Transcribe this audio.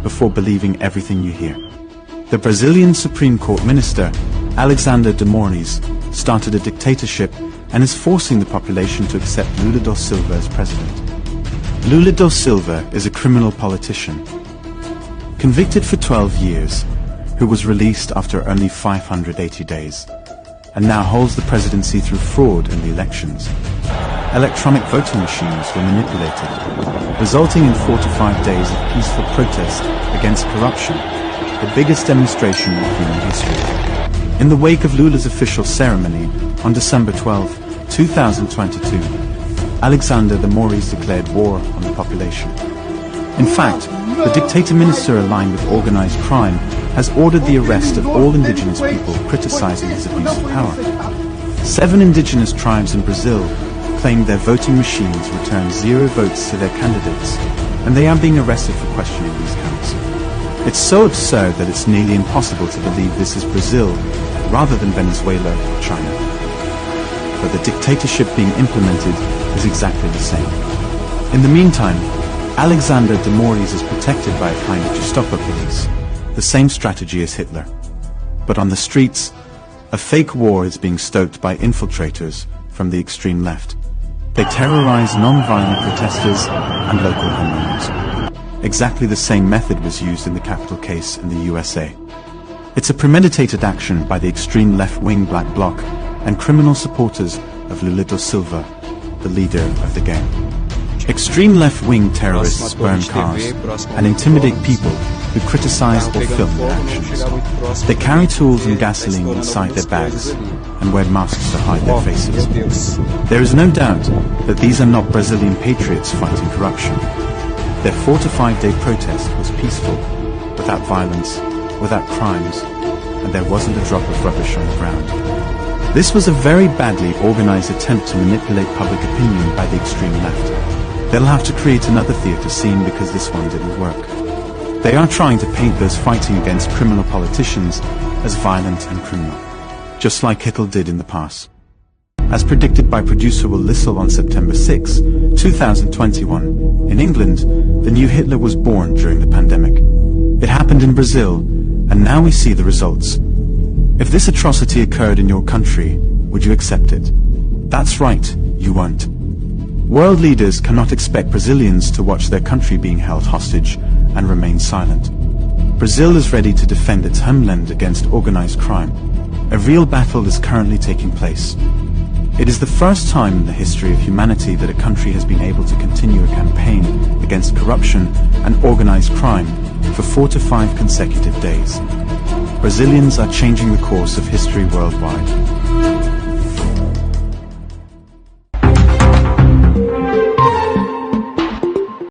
before believing everything you hear. The Brazilian Supreme Court minister, Alexander de Moraes, started a dictatorship and is forcing the population to accept Lula da Silva as president. Lula da Silva is a criminal politician, convicted for 12 years, who was released after only 580 days, and now holds the presidency through fraud in the elections. Electronic voting machines were manipulated, resulting in 4 to 5 days of peaceful protest against corruption, the biggest demonstration in human history. In the wake of Lula's official ceremony on December 12, 2022, Alexander de Moraes declared war on the population. In fact, the dictator minister aligned with organized crime has ordered the arrest of all indigenous people criticizing his abuse of power. 7 indigenous tribes in Brazil claimed their voting machines returned 0 votes to their candidates, and they are being arrested for questioning these counts. It's so absurd that it's nearly impossible to believe this is Brazil rather than Venezuela or China. But the dictatorship being implemented is exactly the same. In the meantime, Alexander de Moraes is protected by a kind of Gestapo police, the same strategy as Hitler. But on the streets, a fake war is being stoked by infiltrators from the extreme left. They terrorize non-violent protesters and local homeowners. Exactly the same method was used in the Capitol case in the USA. It's a premeditated action by the extreme left-wing Black Bloc and criminal supporters of Lula da Silva, the leader of the gang. Extreme left-wing terrorists burn cars and intimidate people who criticize or film their actions. They carry tools and gasoline inside their bags and wear masks to hide their faces. There is no doubt that these are not Brazilian patriots fighting corruption. Their 4 to 5 day protest was peaceful, without violence, without crimes, and there wasn't a drop of rubbish on the ground. This was a very badly organized attempt to manipulate public opinion by the extreme left. They'll have to create another theatre scene because this one didn't work. They are trying to paint those fighting against criminal politicians as violent and criminal, just like Hitler did in the past. As predicted by producer Will Lissel on September 6, 2021, in England, the new Hitler was born during the pandemic. It happened in Brazil, and now we see the results. If this atrocity occurred in your country, would you accept it? That's right, you won't. World leaders cannot expect Brazilians to watch their country being held hostage and remain silent. Brazil is ready to defend its homeland against organized crime. A real battle is currently taking place. It is the first time in the history of humanity that a country has been able to continue a campaign against corruption and organized crime for 4 to 5 consecutive days. Brazilians are changing the course of history worldwide.